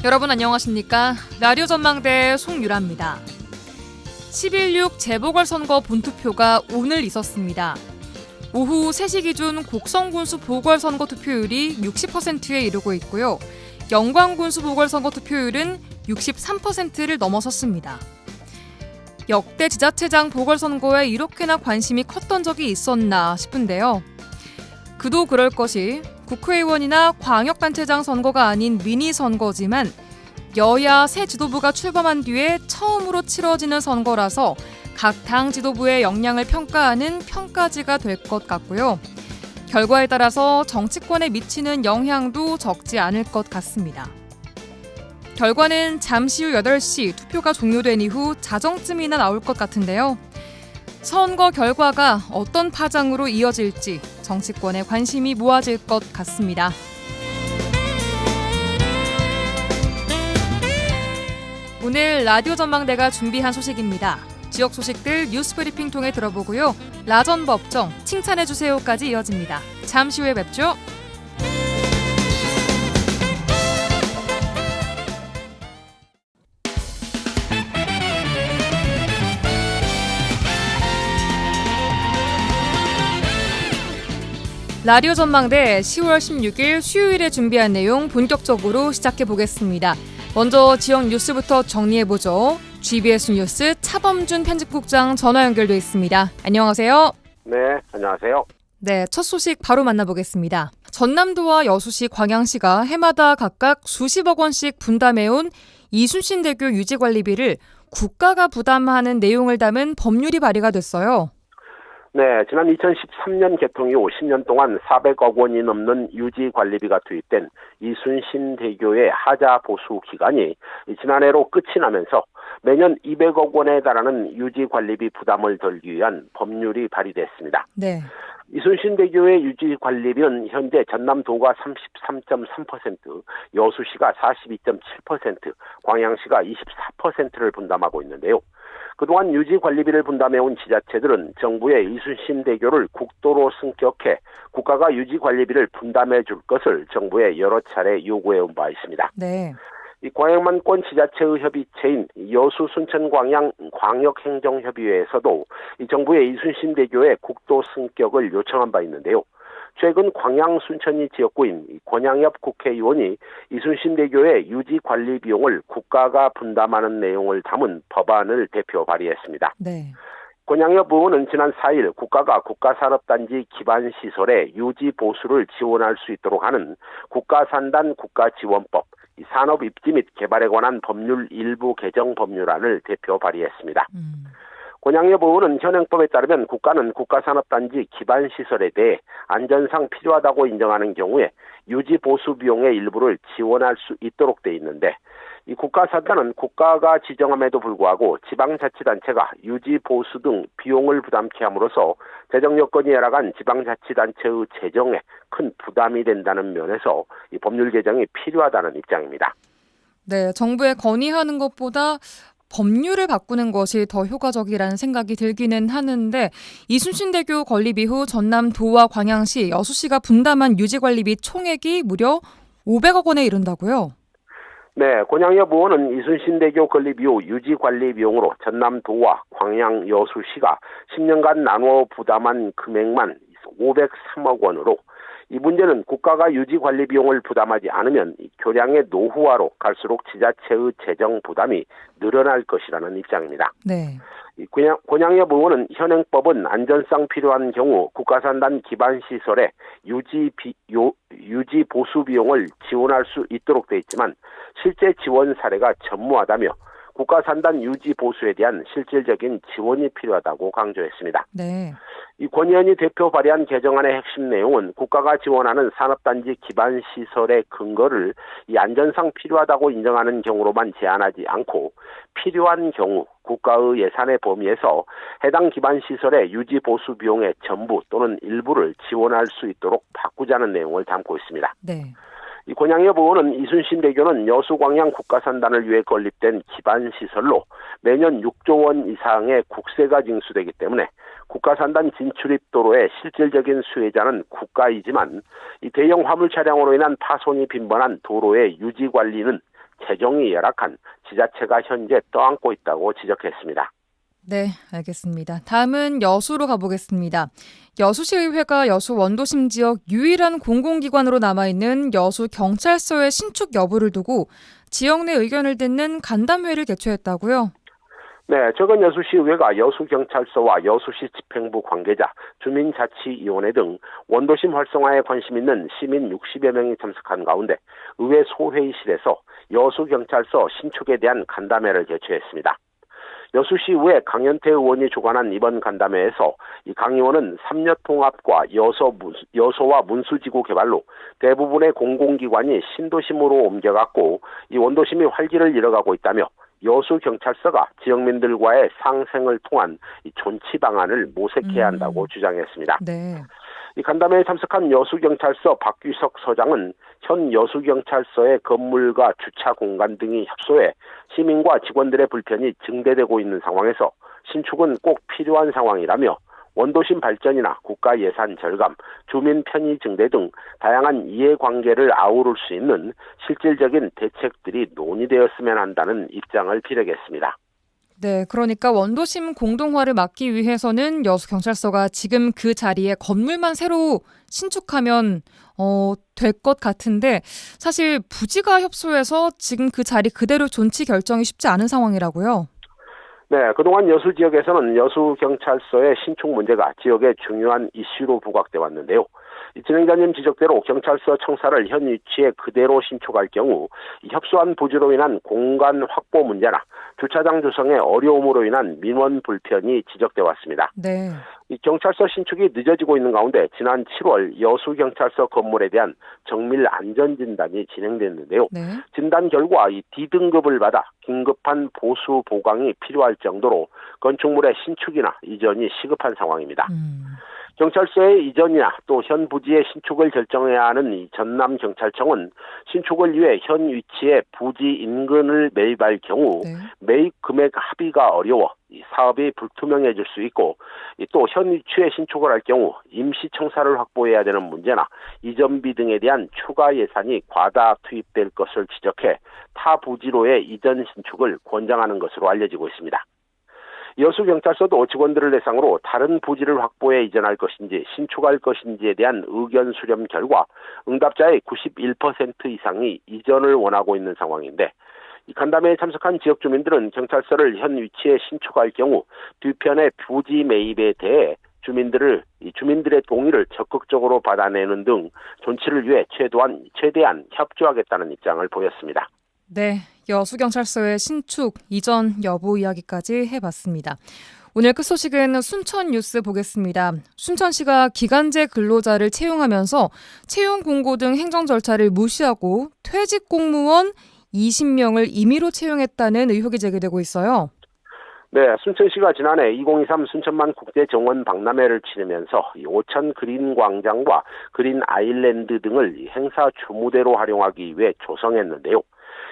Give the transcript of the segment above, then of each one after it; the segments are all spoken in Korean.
여러분 안녕하십니까? 라디오 전망대 송유라입니다. 11.6 재보궐선거 본투표가 오늘 있었습니다. 오후 3시 기준 곡성군수 보궐선거 투표율이 60%에 이르고 있고요. 영광군수 보궐선거 투표율은 63%를 넘어섰습니다. 역대 지자체장 보궐선거에 이렇게나 관심이 컸던 적이 있었나 싶은데요. 그도 그럴 것이 국회의원이나 광역단체장 선거가 아닌 미니 선거지만 여야 새 지도부가 출범한 뒤에 처음으로 치러지는 선거라서 각 당 지도부의 역량을 평가하는 평가지가 될 것 같고요. 결과에 따라서 정치권에 미치는 영향도 적지 않을 것 같습니다. 결과는 잠시 후 8시 투표가 종료된 이후 자정쯤이나 나올 것 같은데요. 선거 결과가 어떤 파장으로 이어질지 정치권에 관심이 모아질 것 같습니다. 오늘 라디오 전망대가 준비한 소식입니다. 지역 소식들 뉴스브리핑 통해 들어보고요. 라전 법정 칭찬해주세요까지 이어집니다. 잠시 후에 뵙죠. 라디오 전망대 10월 16일 수요일에 준비한 내용 본격적으로 시작해 보겠습니다. 먼저 지역 뉴스부터 정리해보죠. GBS 뉴스 차범준 편집국장 전화 연결돼 있습니다. 안녕하세요. 네, 안녕하세요. 네, 첫 소식 바로 만나보겠습니다. 전남도와 여수시, 광양시가 해마다 각각 수십억 원씩 분담해온 이순신대교 유지관리비를 국가가 부담하는 내용을 담은 법률이 발의가 됐어요. 네, 지난 2013년 개통 이후 10년 동안 400억 원이 넘는 유지관리비가 투입된 이순신대교의 하자 보수 기간이 지난해로 끝이 나면서 매년 200억 원에 달하는 유지관리비 부담을 덜기 위한 법률이 발의됐습니다. 네. 이순신대교의 유지관리비는 현재 전남도가 33.3%, 여수시가 42.7%, 광양시가 24%를 분담하고 있는데요. 그동안 유지관리비를 부담해온 지자체들은 정부의 이순신대교를 국도로 승격해 국가가 유지관리비를 부담해 줄 것을 정부에 여러 차례 요구해온 바 있습니다. 네. 이 광역만권 지자체의 협의체인 여수 순천 광양 광역행정협의회에서도 이 정부의 이순신대교의 국도 승격을 요청한 바 있는데요. 최근 광양 순천이 지역구인 권양엽 국회의원이 이순신대교의 유지관리 비용을 국가가 분담하는 내용을 담은 법안을 대표 발의했습니다. 네. 권양엽 의원은 지난 4일 국가가 국가산업단지 기반시설의 유지 보수를 지원할 수 있도록 하는 국가산단 국가지원법, 산업입지 및 개발에 관한 법률 일부 개정 법률안을 대표 발의했습니다. 권양엽 의원은 현행법에 따르면 국가는 국가산업단지 기반시설에 대해 안전상 필요하다고 인정하는 경우에 유지 보수 비용의 일부를 지원할 수 있도록 돼 있는데 이 국가산단은 국가가 지정함에도 불구하고 지방자치단체가 유지 보수 등 비용을 부담케 함으로써 재정 여건이 열악한 지방자치단체의 재정에 큰 부담이 된다는 면에서 이 법률 개정이 필요하다는 입장입니다. 네, 정부에 건의하는 것보다 법률을 바꾸는 것이 더 효과적이라는 생각이 들기는 하는데 이순신대교 건립 이후 전남도와 광양시, 여수시가 분담한 유지관리비 총액이 무려 500억 원에 이른다고요? 네, 권양엽 의원은 이순신대교 건립 이후 유지관리 비용으로 전남도와 광양, 여수시가 10년간 나누어 부담한 금액만 503억 원으로 이 문제는 국가가 유지관리 비용을 부담하지 않으면 교량의 노후화로 갈수록 지자체의 재정 부담이 늘어날 것이라는 입장입니다. 네. 권양엽 의원은 현행법은 안전상 필요한 경우 국가산단 기반시설의 유지 보수 비용을 지원할 수 있도록 돼 있지만 실제 지원 사례가 전무하다며 국가산단 유지 보수에 대한 실질적인 지원이 필요하다고 강조했습니다. 네. 이 권 의원이 대표 발의한 개정안의 핵심 내용은 국가가 지원하는 산업단지 기반 시설의 근거를 이 안전상 필요하다고 인정하는 경우로만 제한하지 않고 필요한 경우 국가의 예산의 범위에서 해당 기반 시설의 유지 보수 비용의 전부 또는 일부를 지원할 수 있도록 바꾸자는 내용을 담고 있습니다. 네. 이 권양엽 의원은 이순신대교는 여수광양 국가산단을 위해 건립된 기반시설로 매년 6조 원 이상의 국세가 징수되기 때문에 국가산단 진출입도로의 실질적인 수혜자는 국가이지만 이 대형 화물 차량으로 인한 파손이 빈번한 도로의 유지 관리는 재정이 열악한 지자체가 현재 떠안고 있다고 지적했습니다. 네, 알겠습니다. 다음은 여수로 가보겠습니다. 여수시의회가 여수 원도심 지역 유일한 공공기관으로 남아있는 여수경찰서의 신축 여부를 두고 지역 내 의견을 듣는 간담회를 개최했다고요? 네, 최근 여수시의회가 여수경찰서와 여수시 집행부 관계자, 주민자치위원회 등 원도심 활성화에 관심 있는 시민 60여 명이 참석한 가운데 의회 소회의실에서 여수경찰서 신축에 대한 간담회를 개최했습니다. 여수시의회 강현태 의원이 주관한 이번 간담회에서 이 강 의원은 삼려통합과 여소와 문수지구 개발로 대부분의 공공기관이 신도심으로 옮겨갔고 이 원도심이 활기를 잃어가고 있다며 여수경찰서가 지역민들과의 상생을 통한 이 존치 방안을 모색해야 한다고 주장했습니다. 네. 이 간담회에 참석한 여수경찰서 박규석 서장은 현 여수경찰서의 건물과 주차 공간 등이 협소해 시민과 직원들의 불편이 증대되고 있는 상황에서 신축은 꼭 필요한 상황이라며 원도심 발전이나 국가 예산 절감, 주민 편의 증대 등 다양한 이해관계를 아우를 수 있는 실질적인 대책들이 논의되었으면 한다는 입장을 피력했습니다. 네, 그러니까 원도심 공동화를 막기 위해서는 여수경찰서가 지금 그 자리에 건물만 새로 신축하면 될 것 같은데 사실 부지가 협소해서 지금 그 자리 그대로 존치 결정이 쉽지 않은 상황이라고요? 네, 그동안 여수 지역에서는 여수경찰서의 신축 문제가 지역의 중요한 이슈로 부각돼 왔는데요. 진행자님 지적대로 경찰서 청사를 현 위치에 그대로 신축할 경우 협소한 부지로 인한 공간 확보 문제나 주차장 조성의 어려움으로 인한 민원 불편이 지적돼 왔습니다. 네. 이 경찰서 신축이 늦어지고 있는 가운데 지난 7월 여수경찰서 건물에 대한 정밀 안전진단이 진행됐는데요. 네. 진단 결과 이 D등급을 받아 긴급한 보수 보강이 필요할 정도로 건축물의 신축이나 이전이 시급한 상황입니다. 경찰서의 이전이나 또 현 부지의 신축을 결정해야 하는 이 전남경찰청은 신축을 위해 현 위치의 부지 인근을 매입할 경우 네. 매입 금액 합의가 어려워 이 사업이 불투명해질 수 있고 또 현 위치에 신축을 할 경우 임시 청사를 확보해야 되는 문제나 이전비 등에 대한 추가 예산이 과다 투입될 것을 지적해 타 부지로의 이전 신축을 권장하는 것으로 알려지고 있습니다. 여수경찰서도 직원들을 대상으로 다른 부지를 확보해 이전할 것인지 신축할 것인지에 대한 의견 수렴 결과 응답자의 91% 이상이 이전을 원하고 있는 상황인데 이 간담회에 참석한 지역 주민들은 경찰서를 현 위치에 신축할 경우 뒤편의 부지 매입에 대해 주민들의 동의를 적극적으로 받아내는 등 존치를 위해 최대한 협조하겠다는 입장을 보였습니다. 네, 여수경찰서의 신축, 이전 여부 이야기까지 해봤습니다. 오늘 끝 소식은 순천 뉴스 보겠습니다. 순천시가 기간제 근로자를 채용하면서 채용 공고 등 행정 절차를 무시하고 퇴직 공무원 20명을 임의로 채용했다는 의혹이 제기되고 있어요. 네, 순천시가 지난해 2023 순천만 국제정원 박람회를 치르면서 오천 그린 광장과 그린 아일랜드 등을 행사 주무대로 활용하기 위해 조성했는데요.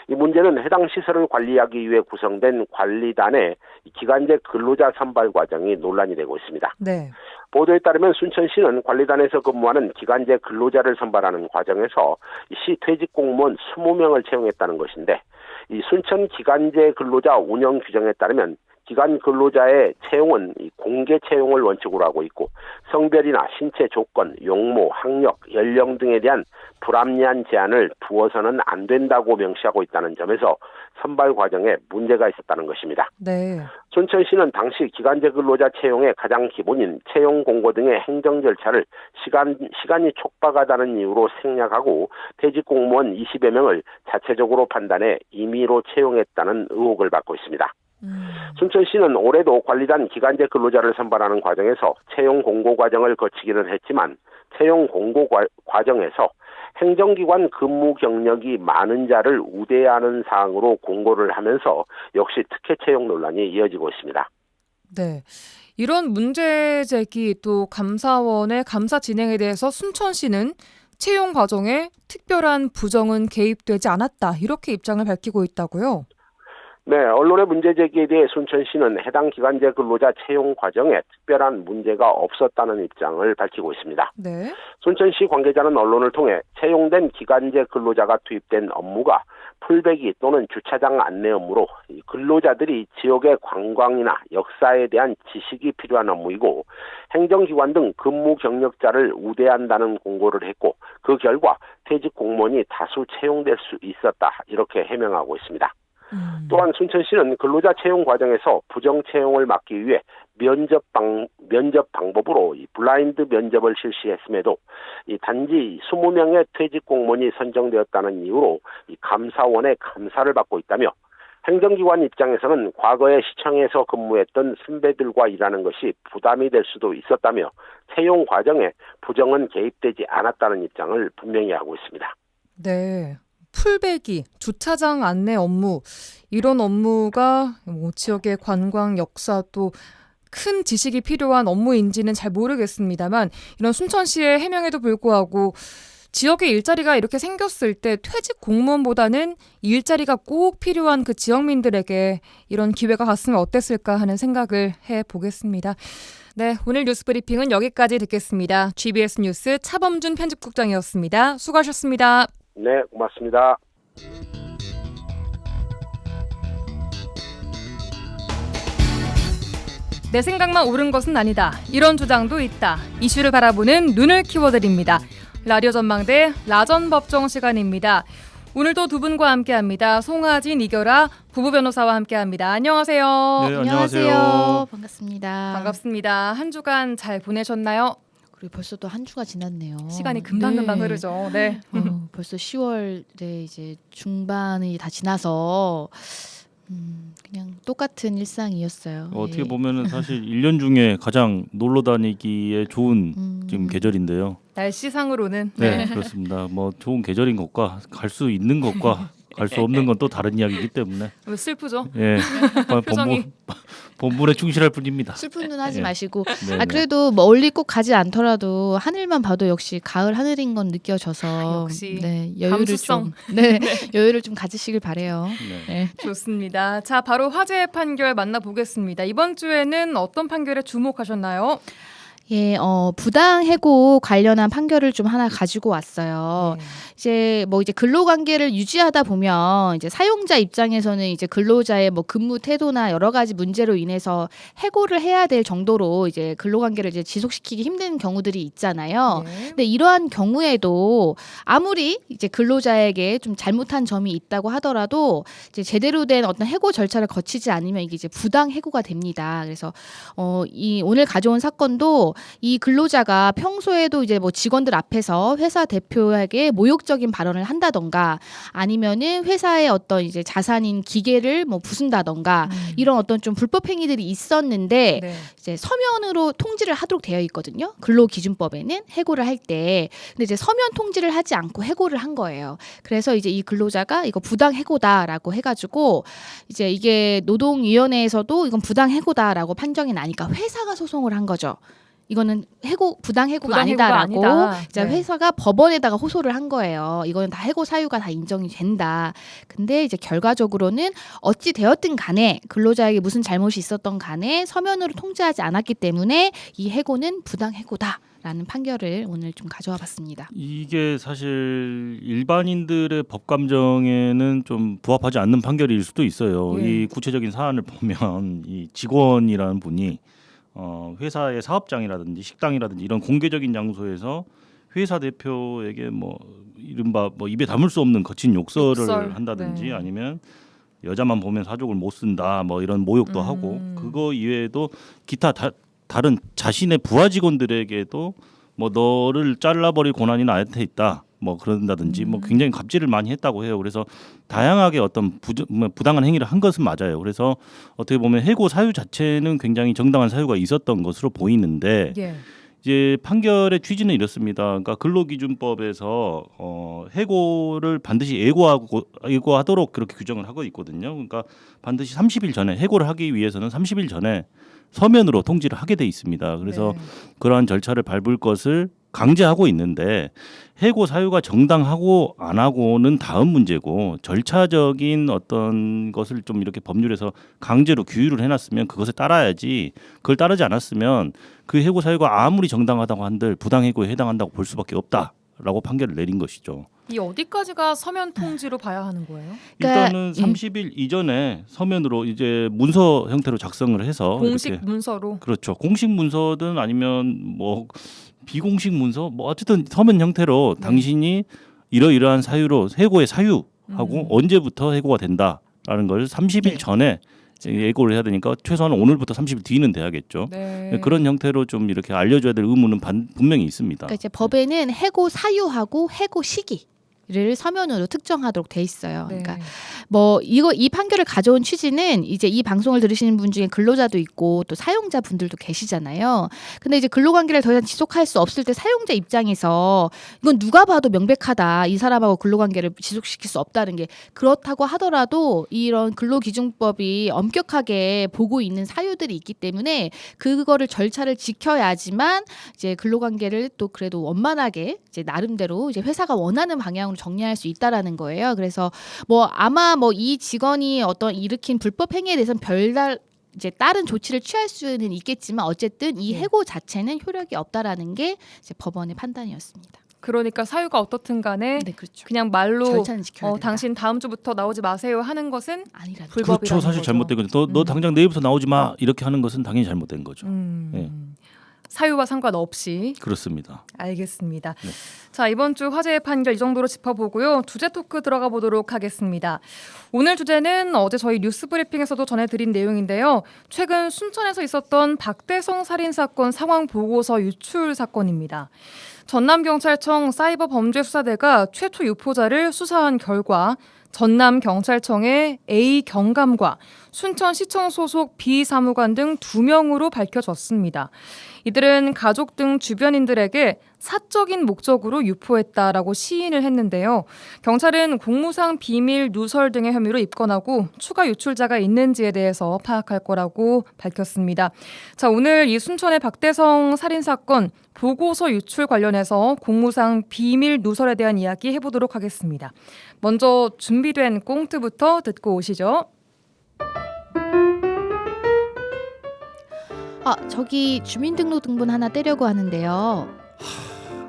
이 문제는 해당 시설을 관리하기 위해 구성된 관리단의 기간제 근로자 선발 과정이 논란이 되고 있습니다. 네. 보도에 따르면 순천시는 관리단에서 근무하는 기간제 근로자를 선발하는 과정에서 시 퇴직 공무원 20명을 채용했다는 것인데 이 순천 기간제 근로자 운영 규정에 따르면 기간 근로자의 채용은 공개 채용을 원칙으로 하고 있고 성별이나 신체 조건, 용모, 학력, 연령 등에 대한 불합리한 제한을 두어서는 안 된다고 명시하고 있다는 점에서 선발 과정에 문제가 있었다는 것입니다. 네. 순천시는 당시 기간제 근로자 채용의 가장 기본인 채용 공고 등의 행정 절차를 시간이 촉박하다는 이유로 생략하고 퇴직 공무원 20여 명을 자체적으로 판단해 임의로 채용했다는 의혹을 받고 있습니다. 순천시는 올해도 관리단 기간제 근로자를 선발하는 과정에서 채용 공고 과정을 거치기는 했지만 채용 공고 과정에서 행정기관 근무 경력이 많은 자를 우대하는 사항으로 공고를 하면서 역시 특혜 채용 논란이 이어지고 있습니다. 네. 이런 문제 제기 또 감사원의 감사 진행에 대해서 순천시는 채용 과정에 특별한 부정은 개입되지 않았다. 이렇게 입장을 밝히고 있다고요? 네, 언론의 문제 제기에 대해 순천시는 해당 기간제 근로자 채용 과정에 특별한 문제가 없었다는 입장을 밝히고 있습니다. 네. 순천시 관계자는 언론을 통해 채용된 기간제 근로자가 투입된 업무가 풀베기 또는 주차장 안내 업무로 이 근로자들이 지역의 관광이나 역사에 대한 지식이 필요한 업무이고 행정기관 등 근무 경력자를 우대한다는 공고를 했고 그 결과 퇴직 공무원이 다수 채용될 수 있었다 이렇게 해명하고 있습니다. 또한 순천시는 근로자 채용 과정에서 부정 채용을 막기 위해 면접 방법으로 이 블라인드 면접을 실시했음에도 이 단지 20명의 퇴직 공무원이 선정되었다는 이유로 이 감사원의 감사를 받고 있다며 행정기관 입장에서는 과거에 시청에서 근무했던 선배들과 일하는 것이 부담이 될 수도 있었다며 채용 과정에 부정은 개입되지 않았다는 입장을 분명히 하고 있습니다. 네. 풀베기, 주차장 안내 업무 이런 업무가 뭐 지역의 관광, 역사 또 큰 지식이 필요한 업무인지는 잘 모르겠습니다만 이런 순천시의 해명에도 불구하고 지역에 일자리가 이렇게 생겼을 때 퇴직 공무원보다는 일자리가 꼭 필요한 그 지역민들에게 이런 기회가 갔으면 어땠을까 하는 생각을 해보겠습니다. 네, 오늘 뉴스 브리핑은 여기까지 듣겠습니다. GBS 뉴스 차범준 편집국장이었습니다. 수고하셨습니다. 네, 고맙습니다. 내 생각만 옳은 것은 아니다. 이런 주장도 있다. 이슈를 바라보는 눈을 키워드립니다. 라디오 전망대 라전 법정 시간입니다. 오늘도 두 분과 함께합니다. 송하진, 이결아 부부 변호사와 함께합니다. 안녕하세요. 네, 안녕하세요. 반갑습니다. 반갑습니다. 한 주간 잘 보내셨나요? 그리고 벌써 또 한 주가 지났네요. 시간이 금방 흐르죠. 네. 벌써 10월에 이제 중반이 다 지나서 그냥 똑같은 일상이었어요. 어떻게 예. 보면은 사실 1년 중에 가장 놀러 다니기에 좋은 지금 계절인데요. 날씨상으로는 네, 그렇습니다. 뭐 좋은 계절인 것과 갈 수 있는 것과 갈 수 없는 건 또 다른 이야기이기 때문에 슬프죠. 예, 표정이. 본분에 충실할 뿐입니다. 슬픈 눈 하지 예. 마시고 네, 그래도 멀리 꼭 가지 않더라도 하늘만 봐도 역시 가을 하늘인 건 느껴져서 역시 네, 여유를 감수성. 좀 네, 여유를 좀 가지시길 바래요. 네. 네. 좋습니다. 자, 바로 화제의 판결 만나보겠습니다. 이번 주에는 어떤 판결에 주목하셨나요? 예, 부당 해고 관련한 판결을 좀 하나 가지고 왔어요. 이제 근로관계를 유지하다 보면 이제 사용자 입장에서는 이제 근로자의 뭐 근무 태도나 여러 가지 문제로 인해서 해고를 해야 될 정도로 이제 근로관계를 이제 지속시키기 힘든 경우들이 있잖아요. 근데 이러한 경우에도 아무리 이제 근로자에게 좀 잘못한 점이 있다고 하더라도 이제 제대로 된 어떤 해고 절차를 거치지 않으면 이게 이제 부당 해고가 됩니다. 그래서 이 오늘 가져온 사건도 이 근로자가 평소에도 이제 뭐 직원들 앞에서 회사 대표에게 모욕적인 발언을 한다던가 아니면은 회사의 어떤 이제 자산인 기계를 뭐 부순다던가 이런 어떤 좀 불법 행위들이 있었는데 네. 이제 서면으로 통지를 하도록 되어 있거든요. 근로기준법에는 해고를 할 때. 근데 이제 서면 통지를 하지 않고 해고를 한 거예요. 그래서 이제 이 근로자가 이거 부당 해고다라고 해가지고 이제 이게 노동위원회에서도 이건 부당 해고다라고 판정이 나니까 회사가 소송을 한 거죠. 이거는 부당 해고가 아니다라고 이제 네. 회사가 법원에다가 호소를 한 거예요. 이거는 다 해고 사유가 다 인정이 된다. 근데 이제 결과적으로는 어찌 되었든 간에 근로자에게 무슨 잘못이 있었던 간에 서면으로 통지하지 않았기 때문에 이 해고는 부당 해고다라는 판결을 오늘 좀 가져와 봤습니다. 이게 사실 일반인들의 법 감정에는 좀 부합하지 않는 판결일 수도 있어요. 예. 이 구체적인 사안을 보면 이 직원이라는 분이 회사의 사업장이라든지 식당이라든지 이런 공개적인 장소에서 회사 대표에게 뭐 이른바 뭐 입에 담을 수 없는 거친 욕설을 한다든지 네. 아니면 여자만 보면 사족을 못 쓴다 뭐 이런 모욕도 하고 그거 이외에도 기타 다른 자신의 부하 직원들에게도 뭐 너를 잘라버릴 권한이 나한테 있다 뭐 그런다든지 뭐 굉장히 갑질을 많이 했다고 해요. 그래서 다양하게 어떤 부당한 행위를 한 것은 맞아요. 그래서 어떻게 보면 해고 사유 자체는 굉장히 정당한 사유가 있었던 것으로 보이는데 예. 이제 판결의 취지는 이렇습니다. 그러니까 근로기준법에서 해고를 반드시 예고하도록 그렇게 규정을 하고 있거든요. 그러니까 반드시 30일 전에 해고를 하기 위해서는 30일 전에 서면으로 통지를 하게 돼 있습니다. 그래서 네. 그러한 절차를 밟을 것을 강제하고 있는데 해고 사유가 정당하고 안 하고는 다음 문제고 절차적인 어떤 것을 좀 이렇게 법률에서 강제로 규율을 해놨으면 그것에 따라야지 그걸 따르지 않았으면 그 해고 사유가 아무리 정당하다고 한들 부당 해고에 해당한다고 볼 수밖에 없다라고 판결을 내린 것이죠. 이 어디까지가 서면 통지로 봐야 하는 거예요? 일단은 그러니까, 30일 이전에 서면으로 이제 문서 형태로 작성을 해서 공식 이렇게, 문서로. 그렇죠. 공식 문서든 아니면 뭐 비공식 문서 뭐 어쨌든 서면 형태로 당신이 이러이러한 사유로 해고의 사유하고 언제부터 해고가 된다라는 걸 30일 네. 전에 예고를 해야 되니까 최소한 오늘부터 30일 뒤는 돼야겠죠. 네. 그런 형태로 좀 이렇게 알려줘야 될 의무는 분명히 있습니다. 그러니까 이제 법에는 해고 사유하고 해고 시기를 서면으로 특정하도록 돼 있어요. 네. 그러니까 뭐 이 판결을 가져온 취지는 이제 이 방송을 들으시는 분 중에 근로자도 있고 또 사용자 분들도 계시잖아요. 근데 이제 근로관계를 더 이상 지속할 수 없을 때 사용자 입장에서 이건 누가 봐도 명백하다. 이 사람하고 근로관계를 지속시킬 수 없다는 게 그렇다고 하더라도 이런 근로기준법이 엄격하게 보고 있는 사유들이 있기 때문에 그거를 절차를 지켜야지만 이제 근로관계를 또 그래도 원만하게 이제 나름대로 이제 회사가 원하는 방향으로 정리할 수 있다라는 거예요. 그래서 뭐 아마 뭐 이 직원이 어떤 일으킨 불법 행위에 대해서는 별달 이제 다른 조치를 취할 수는 있겠지만 어쨌든 이 해고 자체는 효력이 없다라는 게 이제 법원의 판단이었습니다. 그러니까 사유가 어떻든 간에 네, 그렇죠. 그냥 말로 절차는 지켜야 된다. 당신 다음 주부터 나오지 마세요 하는 것은 아니라는 불법이라는 그렇죠. 사실 거죠. 잘못된 거죠. 너 당장 내일부터 나오지 마 이렇게 하는 것은 당연히 잘못된 거죠. 예. 사유와 상관없이. 그렇습니다. 알겠습니다. 네. 자, 이번 주 화제의 판결 이 정도로 짚어보고요. 주제 토크 들어가 보도록 하겠습니다. 오늘 주제는 어제 저희 뉴스 브리핑에서도 전해드린 내용인데요. 최근 순천에서 있었던 박대성 살인사건 상황 보고서 유출 사건입니다. 전남경찰청 사이버범죄수사대가 최초 유포자를 수사한 결과 전남경찰청의 A 경감과 순천시청 소속 B 사무관 등 2명으로 밝혀졌습니다. 이들은 가족 등 주변인들에게 사적인 목적으로 유포했다라고 시인을 했는데요. 경찰은 공무상 비밀 누설 등의 혐의로 입건하고 추가 유출자가 있는지에 대해서 파악할 거라고 밝혔습니다. 자, 오늘 이 순천의 박대성 살인사건 보고서 유출 관련해서 공무상 비밀 누설에 대한 이야기 해보도록 하겠습니다. 먼저 준비된 꽁트부터 듣고 오시죠. 저기 주민등록등본 하나 떼려고 하는데요.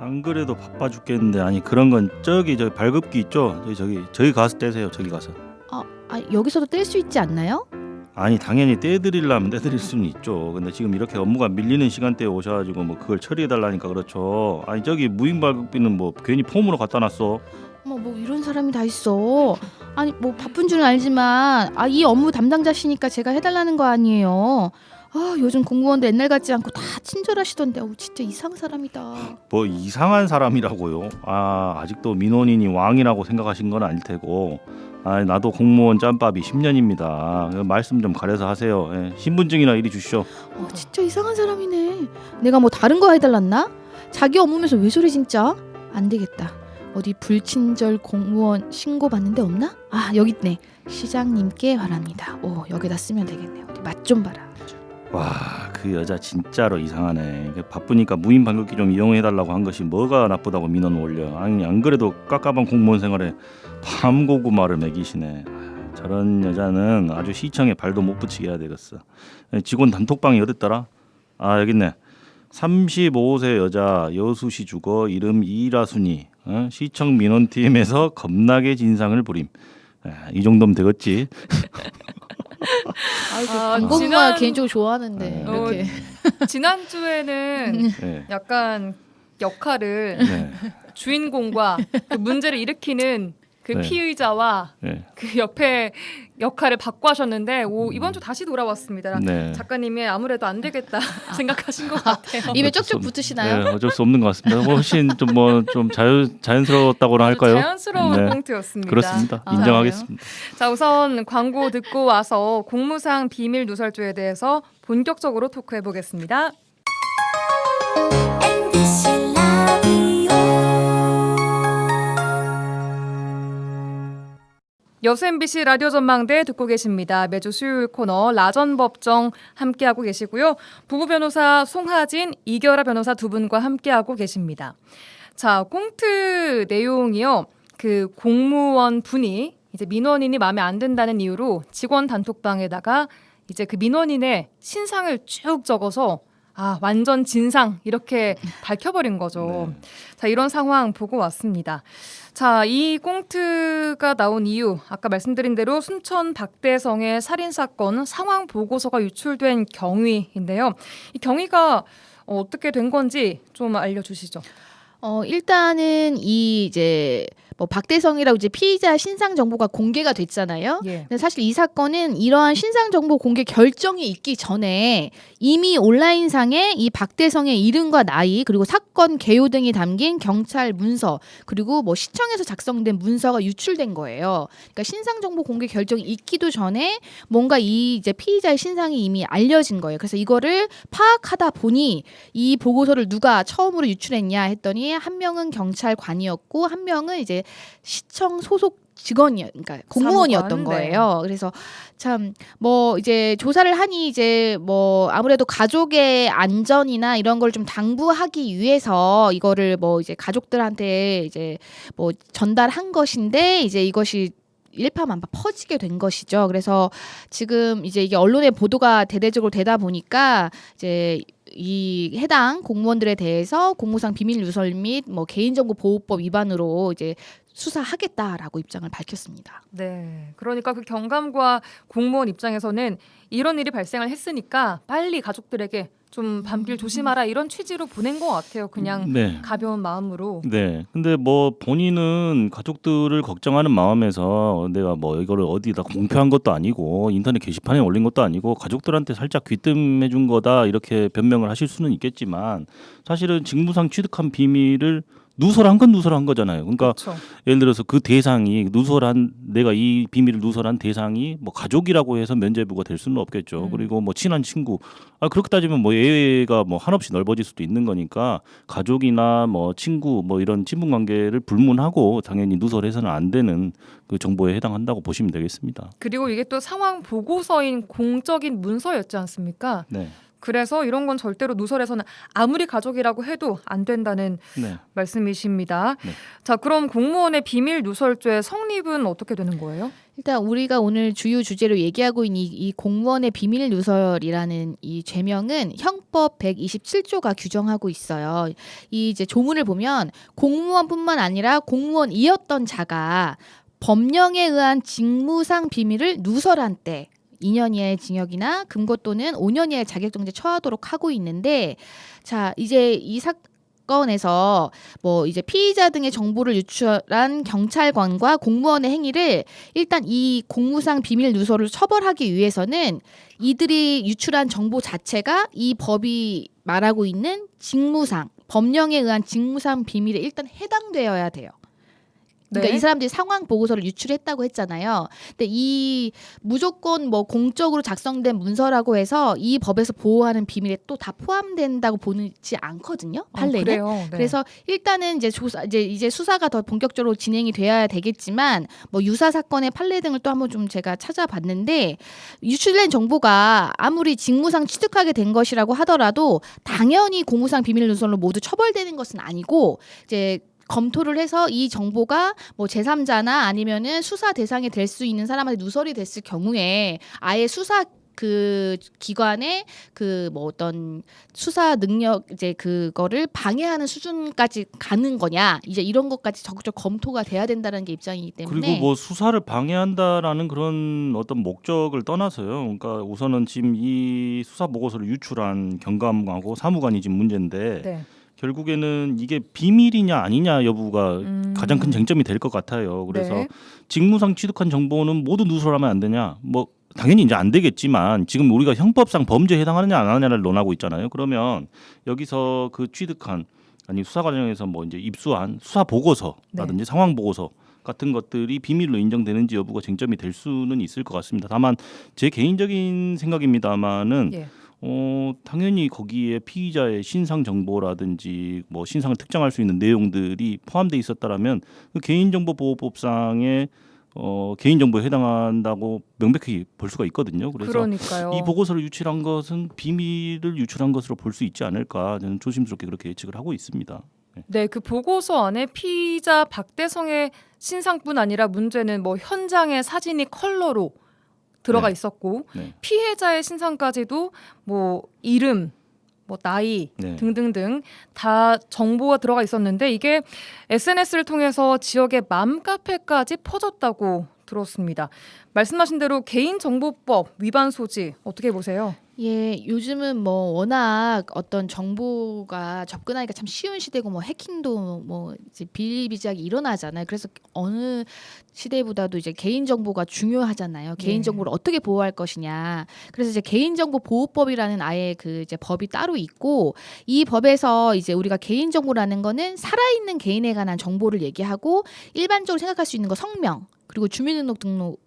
안 그래도 바빠 죽겠는데 아니 그런 건 저기 발급기 있죠? 저기 가서 떼세요. 저기 가서. 여기서도 뗄 수 있지 않나요? 아니 당연히 떼드리려면 떼드릴 수는 있죠. 근데 지금 이렇게 업무가 밀리는 시간대에 오셔가지고 뭐 그걸 처리해달라니까 그렇죠. 아니 저기 무인 발급기는 뭐 괜히 폼으로 갖다 놨어. 뭐 이런 사람이 다 있어. 아니 뭐 바쁜 줄은 알지만 이 업무 담당자시니까 제가 해달라는 거 아니에요. 요즘 공무원들 옛날 같지 않고 다 친절하시던데 진짜 이상한 사람이다. 뭐 이상한 사람이라고요? 아직도 민원인이 왕이라고 생각하신 건 아닐 테고 나도 공무원 짬밥이 10년입니다. 말씀 좀 가려서 하세요. 예, 신분증이나 이리 주시오. 진짜 이상한 사람이네. 내가 뭐 다른 거 해달랐나? 자기 업무면서 왜 저래 진짜? 안 되겠다. 어디 불친절 공무원 신고받는 데 없나? 여기 있네. 시장님께 바랍니다. 여기다 쓰면 되겠네. 어디 맛 좀 봐라. 와, 그 여자 진짜로 이상하네. 바쁘니까 무인 발급기 좀 이용해달라고 한 것이 뭐가 나쁘다고 민원 올려. 아니 안 그래도 깝깝한 공무원 생활에 밤고구마를 먹이시네. 저런 여자는 아주 시청에 발도 못 붙이게 해야 되겠어. 직원 단톡방이 어딨더라? 여기 있네. 35세 여자 여수시 주거 이름 이라순이 시청 민원팀에서 겁나게 진상을 부림. 이 정도면 되겠지. 방법만 개인적으로 좋아하는데 이렇게. 지난주에는 네. 약간 역할을 네. 주인공과 그 문제를 일으키는 그 네. 피의자와 네. 그 옆에 역할을 바꿔 하셨는데 이번 주 다시 돌아왔습니다. 네. 작가님이 아무래도 안 되겠다 생각하신 것 같아요. 입에 쪽쪽 붙으시나요? 네, 어쩔 수 없는 것 같습니다. 훨씬 좀 자연스러웠다고나 할까요? 자연스러운 네. 꽁트였습니다. 그렇습니다. 인정하겠습니다. 자, 우선 광고 듣고 와서 공무상 비밀 누설죄에 대해서 본격적으로 토크해 보겠습니다. 여수 MBC 라디오 전망대 듣고 계십니다. 매주 수요일 코너 라전법정 함께하고 계시고요. 부부 변호사 송하진, 이결아 변호사 두 분과 함께하고 계십니다. 자, 꽁트 내용이요. 그 공무원 분이 이제 민원인이 마음에 안 든다는 이유로 직원 단톡방에다가 이제 그 민원인의 신상을 쭉 적어서 완전 진상 이렇게 밝혀버린 거죠. 네. 자, 이런 상황 보고 왔습니다. 자, 이 꽁트가 나온 이유, 아까 말씀드린 대로 순천 박대성의 살인사건 상황 보고서가 유출된 경위인데요. 이 경위가 어떻게 된 건지 좀 알려주시죠. 일단은 이 이제 뭐 박대성이라고 이제 피의자 신상 정보가 공개가 됐잖아요. 예. 근데 사실 이 사건은 이러한 신상 정보 공개 결정이 있기 전에 이미 온라인상에 이 박대성의 이름과 나이 그리고 사건 개요 등이 담긴 경찰 문서 그리고 뭐 시청에서 작성된 문서가 유출된 거예요. 그러니까 신상 정보 공개 결정이 있기도 전에 뭔가 이 이제 피의자의 신상이 이미 알려진 거예요. 그래서 이거를 파악하다 보니 이 보고서를 누가 처음으로 유출했냐 했더니 한 명은 경찰관이었고 한 명은 이제 시청 소속 그러니까 공무원이었던 사무관, 거예요. 그래서 참 뭐 이제 조사를 하니 이제 뭐 아무래도 가족의 안전이나 이런 걸 좀 당부하기 위해서 이거를 뭐 이제 가족들한테 이제 뭐 전달한 것인데 이제 이것이 일파만파 퍼지게 된 것이죠. 그래서 지금 이제 이게 언론의 보도가 대대적으로 되다 보니까 이제 이 해당 공무원들에 대해서 공무상 비밀 누설 및 뭐 개인정보 보호법 위반으로 이제 수사하겠다라고 입장을 밝혔습니다. 네, 그러니까 그 경감과 공무원 입장에서는 이런 일이 발생을 했으니까 빨리 가족들에게 좀 밤길 조심하라 이런 취지로 보낸 것 같아요. 그냥 네. 가벼운 마음으로. 네. 근데 뭐 본인은 가족들을 걱정하는 마음에서 내가 뭐 이거를 어디다 공표한 것도 아니고 인터넷 게시판에 올린 것도 아니고 가족들한테 살짝 귀뜸해 준 거다 이렇게 변명을 하실 수는 있겠지만 사실은 직무상 취득한 비밀을 누설한 건 누설한 거잖아요. 그러니까 그렇죠. 예를 들어서 그 대상이 내가 이 비밀을 누설한 대상이 뭐 가족이라고 해서 면죄부가 될 수는 없겠죠. 그리고 뭐 친한 친구. 그렇게 따지면 뭐 예외가 뭐 한없이 넓어질 수도 있는 거니까 가족이나 뭐 친구 뭐 이런 친분 관계를 불문하고 당연히 누설해서는 안 되는 그 정보에 해당한다고 보시면 되겠습니다. 그리고 이게 또 상황 보고서인 공적인 문서였지 않습니까? 네. 그래서 이런 건 절대로 누설해서는 아무리 가족이라고 해도 안 된다는 네. 말씀이십니다. 네. 자, 그럼 공무원의 비밀 누설죄 성립은 어떻게 되는 거예요? 일단 우리가 오늘 주요 주제로 얘기하고 있는 이 공무원의 비밀 누설이라는 이 죄명은 형법 127조가 규정하고 있어요. 이 이제 조문을 보면 공무원뿐만 아니라 공무원이었던 자가 법령에 의한 직무상 비밀을 누설한 때 2년 이하의 징역이나 금고 또는 5년 이하의 자격정지에 처하도록 하고 있는데, 자 이제 이 사건에서 뭐 이제 피의자 등의 정보를 유출한 경찰관과 공무원의 행위를 일단 이 공무상 비밀 누설을 처벌하기 위해서는 이들이 유출한 정보 자체가 이 법이 말하고 있는 직무상 법령에 의한 직무상 비밀에 일단 해당되어야 돼요. 그러니까 네. 이 사람들이 상황 보고서를 유출했다고 했잖아요. 근데 이 무조건 뭐 공적으로 작성된 문서라고 해서 이 법에서 보호하는 비밀에 또 다 포함된다고 보지 않거든요. 판례는. 그래요. 네. 그래서 일단은 이제 이제 수사가 더 본격적으로 진행이 돼야 되겠지만 뭐 유사 사건의 판례 등을 또 한번 좀 제가 찾아봤는데 유출된 정보가 아무리 직무상 취득하게 된 것이라고 하더라도 당연히 공무상 비밀 누설로 모두 처벌되는 것은 아니고 이제 검토를 해서 이 정보가 뭐 제3자나 아니면은 수사 대상이 될 수 있는 사람한테 누설이 됐을 경우에 아예 수사 그 기관의 그 뭐 어떤 수사 능력 이제 그거를 방해하는 수준까지 가는 거냐 이제 이런 것까지 적극적 검토가 돼야 된다는 게 입장이기 때문에 그리고 뭐 수사를 방해한다라는 그런 어떤 목적을 떠나서요. 그러니까 우선은 지금 이 수사 보고서를 유출한 경감하고 사무관이 지금 문제인데 네. 결국에는 이게 비밀이냐 아니냐 여부가 가장 큰 쟁점이 될 것 같아요. 그래서 네. 직무상 취득한 정보는 모두 누설하면 안 되냐? 뭐 당연히 이제 안 되겠지만 지금 우리가 형법상 범죄에 해당하느냐 안 하느냐를 논하고 있잖아요. 그러면 여기서 그 취득한 아니 수사 과정에서 뭐 이제 입수한 수사 보고서라든지 상황 보고서 같은 것들이 비밀로 인정되는지 여부가 쟁점이 될 수는 있을 것 같습니다. 다만 제 개인적인 생각입니다만은 예. 당연히 거기에 피의자의 신상 정보라든지 뭐 신상을 특정할 수 있는 내용들이 포함돼 있었다라면 그 개인정보보호법상의 개인정보에 해당한다고 명백히 볼 수가 있거든요. 그래서 그러니까요. 이 보고서를 유출한 것은 비밀을 유출한 것으로 볼 수 있지 않을까 저는 조심스럽게 그렇게 예측을 하고 있습니다. 네, 그 보고서 안에 피의자 박대성의 신상뿐 아니라 문제는 뭐 현장의 사진이 컬러로 들어가 네. 있었고 네. 피해자의 신상까지도 뭐 이름, 뭐 나이 네. 등등등 다 정보가 들어가 있었는데 이게 SNS를 통해서 지역의 맘카페까지 퍼졌다고 들었습니다. 말씀하신 대로 개인정보법 위반 소지 어떻게 보세요? 예, 요즘은 뭐 워낙 어떤 정보가 접근하기가 참 쉬운 시대고 뭐 해킹도 뭐 이제 비일비재하게 일어나잖아요. 그래서 어느 시대보다도 이제 개인 정보가 중요하잖아요. 개인 정보를 어떻게 보호할 것이냐. 그래서 이제 개인정보 보호법이라는 아예 그 이제 법이 따로 있고 이 법에서 이제 우리가 개인 정보라는 거는 살아있는 개인에 관한 정보를 얘기하고 일반적으로 생각할 수 있는 거 성명 그리고 주민등록